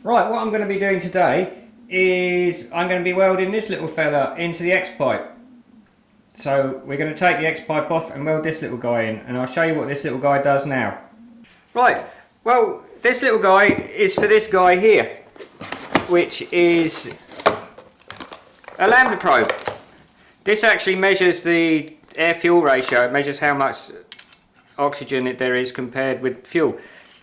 Right, what I'm going to be doing today is I'm going to be welding this little fella into the X-pipe. So we're going to take the X-pipe off and weld this little guy in, and I'll show you what this little guy does now. Right, well, this little guy is for this guy here, which is a Lambda probe. This actually measures the air fuel ratio. It measures how much oxygen there is compared with fuel,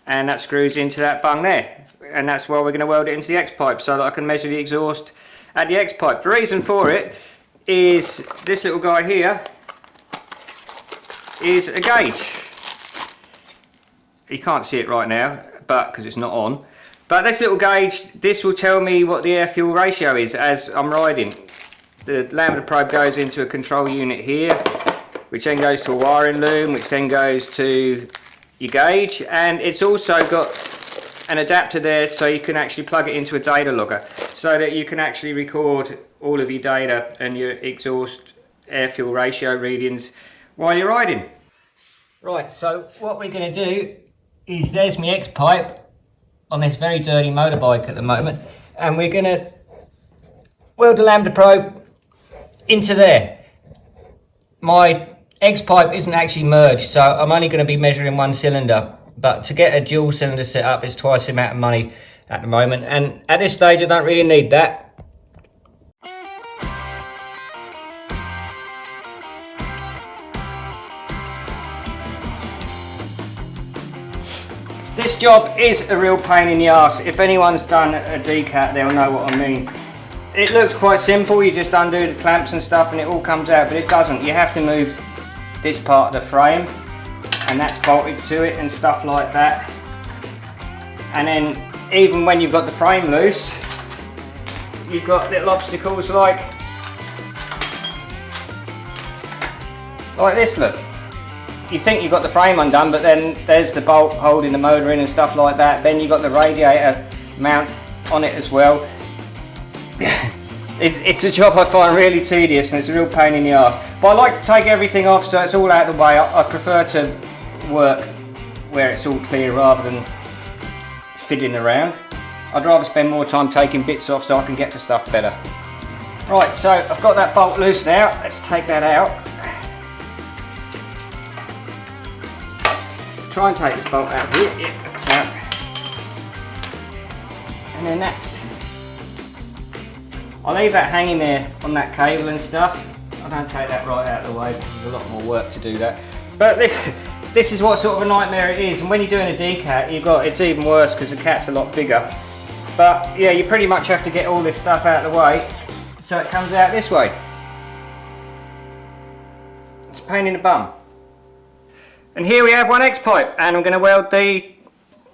and that screws into that bung there, and that's why we're going to weld it into the X-pipe, so that I can measure the exhaust at the X-pipe. The reason for it is this little guy here is a gauge. You can't see it right now, but because it's not on. But this little gauge, this will tell me what the air fuel ratio is as I'm riding. The Lambda probe goes into a control unit here, which then goes to a wiring loom, which then goes to your gauge, and it's also got an adapter there so you can actually plug it into a data logger so that you can actually record all of your data and your exhaust air fuel ratio readings while you're riding. Right, so what we're going to do is, there's my X-pipe on this very dirty motorbike at the moment, and we're going to weld the Lambda probe into there. My X-pipe isn't actually merged, so I'm only going to be measuring one cylinder, but to get a dual cylinder set up is twice the amount of money at the moment, and at this stage I don't really need that. This job is a real pain in the arse. If anyone's done a decat, they'll know what I mean. It looks quite simple, you just undo the clamps and stuff and it all comes out, but it doesn't. You have to move this part of the frame, and that's bolted to it and stuff like that. And then even when you've got the frame loose, you've got little obstacles like this, look. You think you've got the frame undone, but then there's the bolt holding the motor in and stuff like that. Then you've got the radiator mount on it as well. It's a job I find really tedious, and it's a real pain in the arse. But I like to take everything off so it's all out of the way. I prefer to work where it's all clear rather than fiddling around. I'd rather spend more time taking bits off so I can get to stuff better. Right, so I've got that bolt loose now. Let's take that out. Try and take this bolt out here. Yeah, that's out. And then I'll leave that hanging there on that cable and stuff. I don't take that right out of the way because there's a lot more work to do that. But this is what sort of a nightmare it is, and when you're doing a decat, it's even worse because the cat's a lot bigger. But yeah, you pretty much have to get all this stuff out of the way so it comes out this way. It's a pain in the bum. And here we have one X-pipe, and I'm going to weld the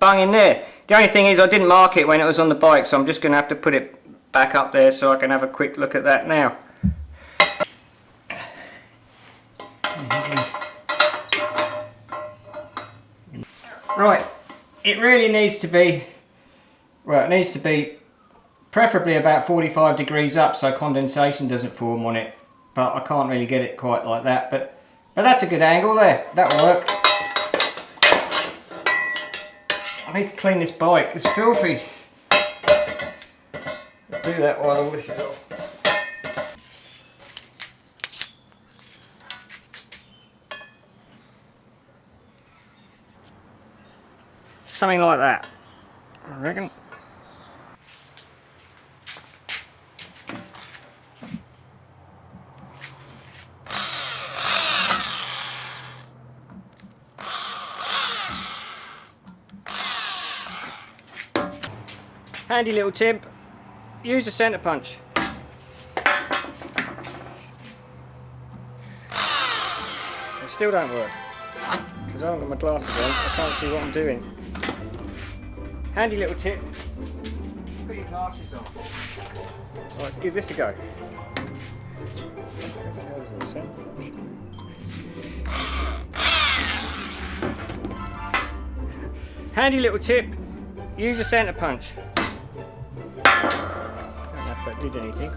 bung in there. The only thing is I didn't mark it when it was on the bike, so I'm just going to have to put it back up there so I can have a quick look at that now. Right, it really needs to be, well, it needs to be preferably about 45 degrees up so condensation doesn't form on it, but I can't really get it quite like that, but that's a good angle there. That'll work. I need to clean this bike, it's filthy. I'll do that while all this is off. Something like that, I reckon. Handy little tip, use a centre punch. It still don't work, because I haven't got my glasses on, I can't see what I'm doing. Handy little tip, put your glasses on. Right, let's give this a go. Handy little tip, use a centre punch. I don't know if that did anything.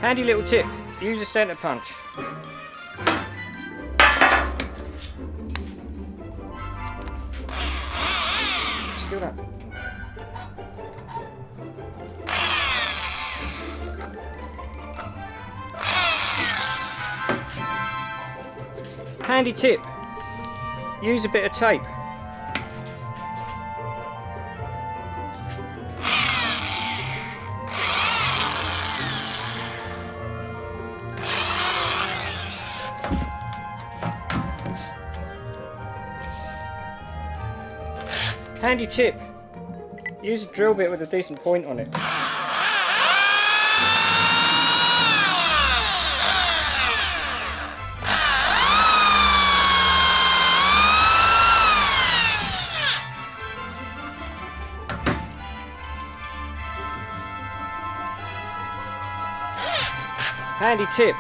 Handy little tip, use a centre punch. Still don't. Handy tip, use a bit of tape. Handy tip, use a drill bit with a decent point on it. Handy tip,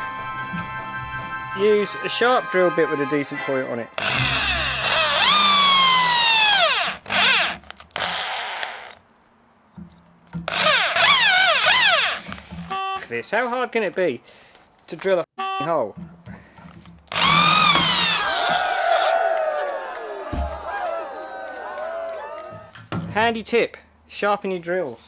use a sharp drill bit with a decent point on it. This, how hard can it be to drill a hole? Handy tip, sharpen your drills.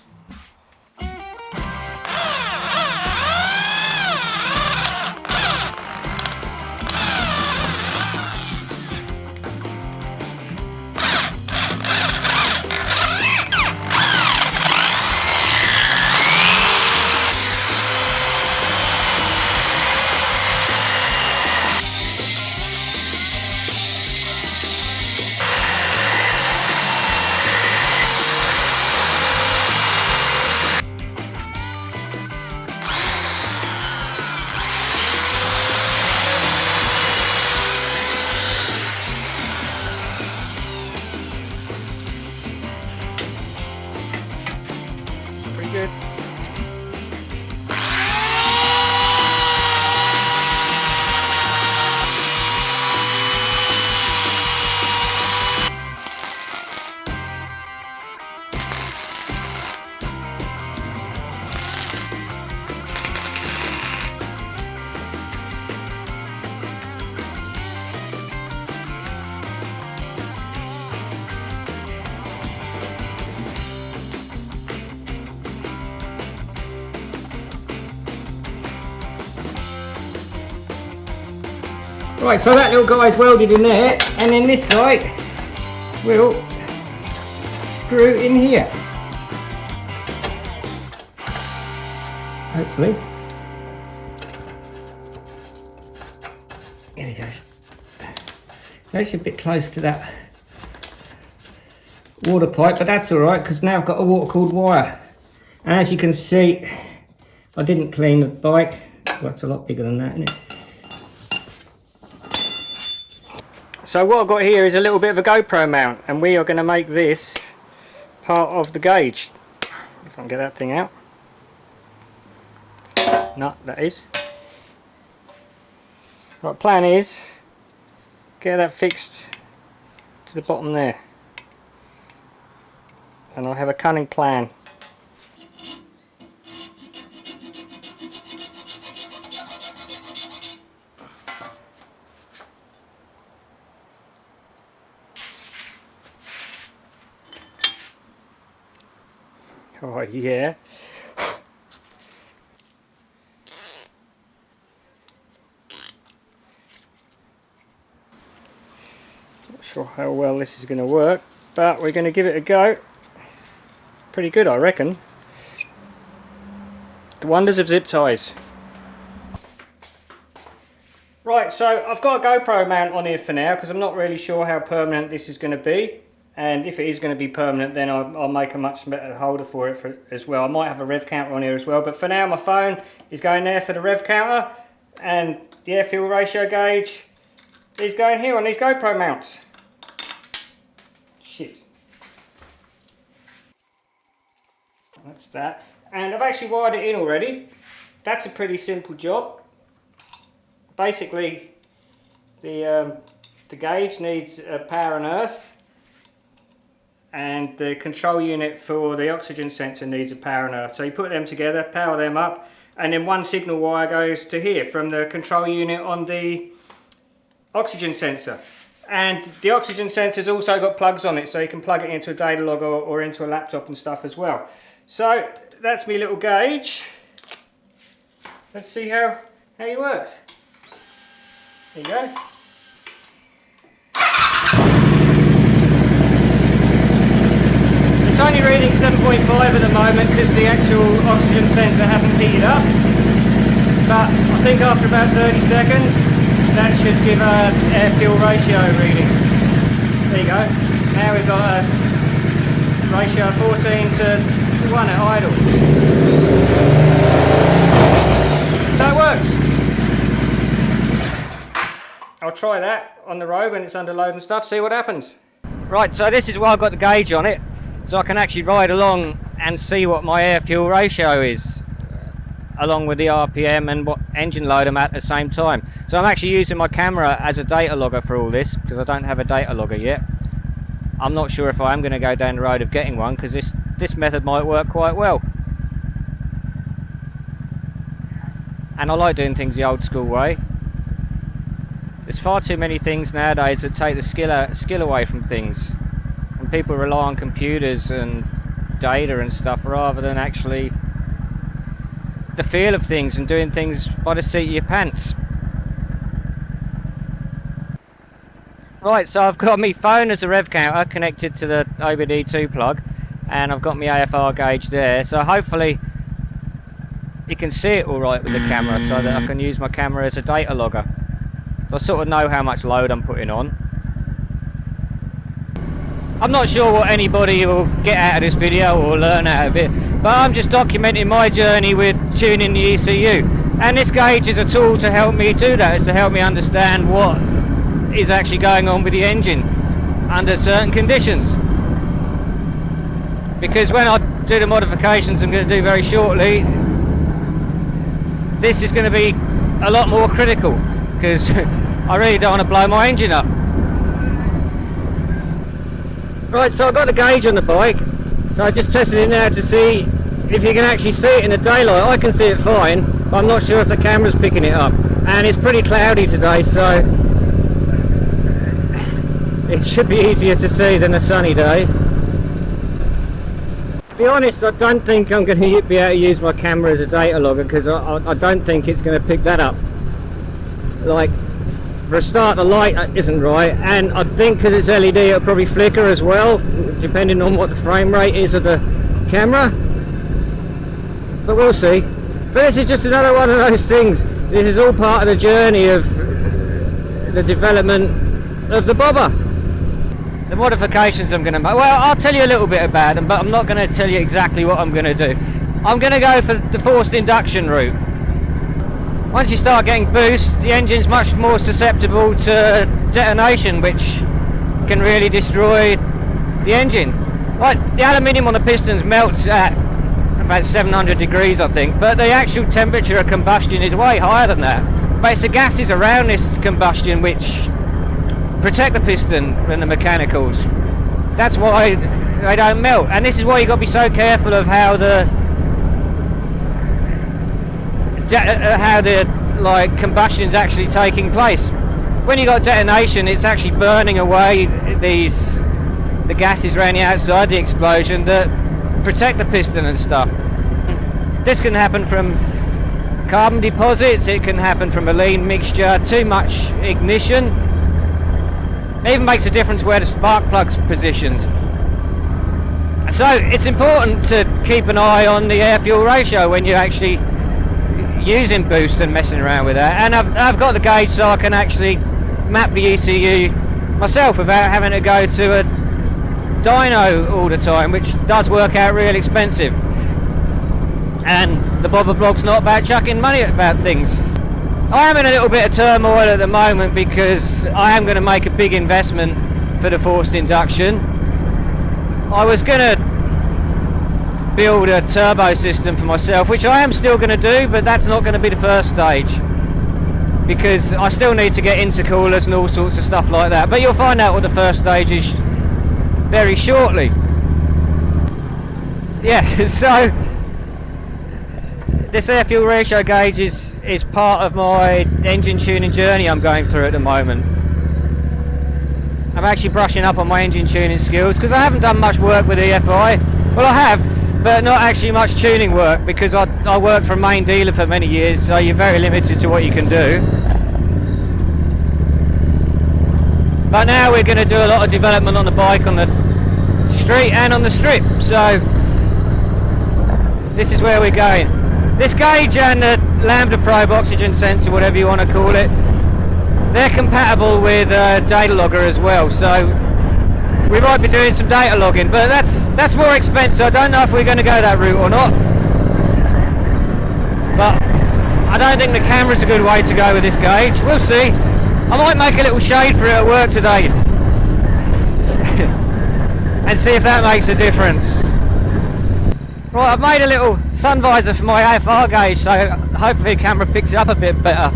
Good. Right, so that little guy's welded in there, and then this guy will screw in here. Hopefully. There he goes. That's a bit close to that water pipe, but that's alright because now I've got a water-cooled wire. And as you can see, I didn't clean the bike. Well, it's a lot bigger than that, isn't it? So what I've got here is a little bit of a GoPro mount, and we are going to make this part of the gauge. If I can get that thing out. No, that is. Right, plan is get that fixed to the bottom there, and I have a cunning plan. Oh yeah. Not sure how well this is going to work, but we're going to give it a go. Pretty good, I reckon. The wonders of zip ties. Right, so I've got a GoPro mount on here for now because I'm not really sure how permanent this is going to be. And if it is going to be permanent, then I'll make a much better holder for it as well. I might have a rev counter on here as well, but for now my phone is going there for the rev counter, and the air fuel ratio gauge is going here on these GoPro mounts. Shit. That's that. And I've actually wired it in already. That's a pretty simple job. Basically, the gauge needs power and earth, and the control unit for the oxygen sensor needs a power and earth. So you put them together, power them up, and then one signal wire goes to here from the control unit on the oxygen sensor. And the oxygen sensor's also got plugs on it, so you can plug it into a data log or into a laptop and stuff as well. So that's my little gauge. Let's see how he works. There you go. It's only reading 7.5 at the moment because the actual oxygen sensor hasn't heated up. But I think after about 30 seconds, that should give a air fuel ratio reading. There you go. Now we've got a ratio of 14 to 1 at idle. So it works. I'll try that on the road when it's under load and stuff, see what happens. Right, so this is why I've got the gauge on it, so I can actually ride along and see what my air fuel ratio is, along with the RPM and what engine load I'm at the same time. So I'm actually using my camera as a data logger for all this, because I don't have a data logger yet. I'm not sure if I am going to go down the road of getting one, because this method might work quite well. And I like doing things the old school way. There's far too many things nowadays that take the skill away from things, and people rely on computers and data and stuff rather than actually the feel of things and doing things by the seat of your pants. Right, so I've got my phone as a rev counter connected to the OBD2 plug, and I've got my AFR gauge there, so hopefully you can see it alright with the camera so that I can use my camera as a data logger. So I sort of know how much load I'm putting on. I'm not sure what anybody will get out of this video or learn out of it, but I'm just documenting my journey with tuning the ECU. And this gauge is a tool to help me do that, is to help me understand what is actually going on with the engine under certain conditions. Because when I do the modifications I'm going to do very shortly, this is going to be a lot more critical, because I really don't want to blow my engine up. Right, so I've got the gauge on the bike, so I just tested it now to see if you can actually see it in the daylight. I can see it fine, but I'm not sure if the camera's picking it up. And it's pretty cloudy today, so it should be easier to see than a sunny day. To be honest, I don't think I'm going to be able to use my camera as a data logger, because I don't think it's going to pick that up. Like, for a start, the light isn't right, and I think because it's LED it'll probably flicker as well, depending on what the frame rate is of the camera. But we'll see. But this is just another one of those things. This is all part of the journey of the development of the bobber. The modifications I'm going to make, well, I'll tell you a little bit about them, but I'm not going to tell you exactly what I'm going to do. I'm going to go for the forced induction route. Once you start getting boost, the engine's much more susceptible to detonation, which can really destroy the engine. Like, the aluminium on the pistons melts at about 700 degrees, I think, but the actual temperature of combustion is way higher than that. But it's the gases around this combustion which protect the piston and the mechanicals. That's why they don't melt, and this is why you've got to be so careful of how the like combustion's actually taking place. When you got detonation, it's actually burning away the gases around the outside the explosion that protect the piston and stuff. This can happen from carbon deposits, it can happen from a lean mixture, too much ignition. It even makes a difference where the spark plug's positioned. So it's important to keep an eye on the air fuel ratio when you're actually using boost and messing around with that. And I've got the gauge so I can actually map the ECU myself without having to go to a dyno all the time, which does work out real expensive. And the bobber blog's not about chucking money about things. I am in a little bit of turmoil at the moment because I am going to make a big investment for the forced induction. I was going to build a turbo system for myself, which I am still going to do, but that's not going to be the first stage, because I still need to get intercoolers and all sorts of stuff like that. But you'll find out what the first stage is very shortly. Yeah, so This air fuel ratio gauge is part of my engine tuning journey I'm going through at the moment. I'm actually brushing up on my engine tuning skills because I haven't done much work with EFI. Well, I have, but not actually much tuning work because I worked for a main dealer for many years, so you're very limited to what you can do. But now we're going to do a lot of development on the bike on the street and on the strip, so this is where we're going. This gauge and the Lambda probe oxygen sensor, whatever you want to call it, they're compatible with data logger as well, so we might be doing some data logging, but that's more expensive. I don't know if we're going to go that route or not, but I don't think the camera's a good way to go with this gauge. We'll see. I might make a little shade for it at work today and see if that makes a difference. Right, I've made a little sun visor for my AFR gauge, so hopefully the camera picks it up a bit better.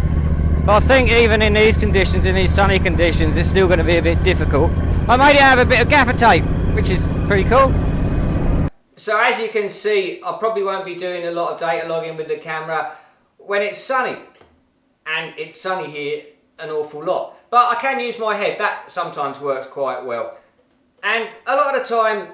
But I think even in these conditions, in these sunny conditions, it's still going to be a bit difficult. I made it have a bit of gaffer tape, which is pretty cool. So as you can see, I probably won't be doing a lot of data logging with the camera when it's sunny. And it's sunny here an awful lot. But I can use my head, that sometimes works quite well. And a lot of the time,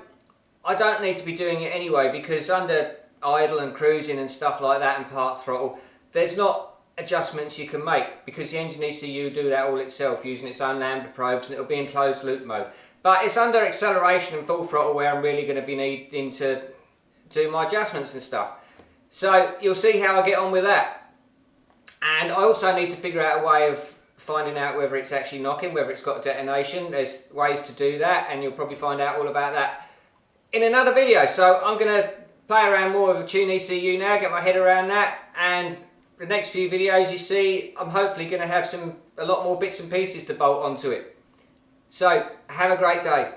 I don't need to be doing it anyway, because under idle and cruising and stuff like that and part throttle, there's not adjustments you can make because the engine ECU do that all itself using its own Lambda probes, and it'll be in closed loop mode. But it's under acceleration and full throttle where I'm really going to be needing to do my adjustments and stuff. So you'll see how I get on with that. And I also need to figure out a way of finding out whether it's actually knocking, whether it's got a detonation. There's ways to do that, and you'll probably find out all about that in another video. So I'm going to play around more with a tune ECU now, get my head around that, and the next few videos you see, I'm hopefully going to have a lot more bits and pieces to bolt onto it. So have a great day.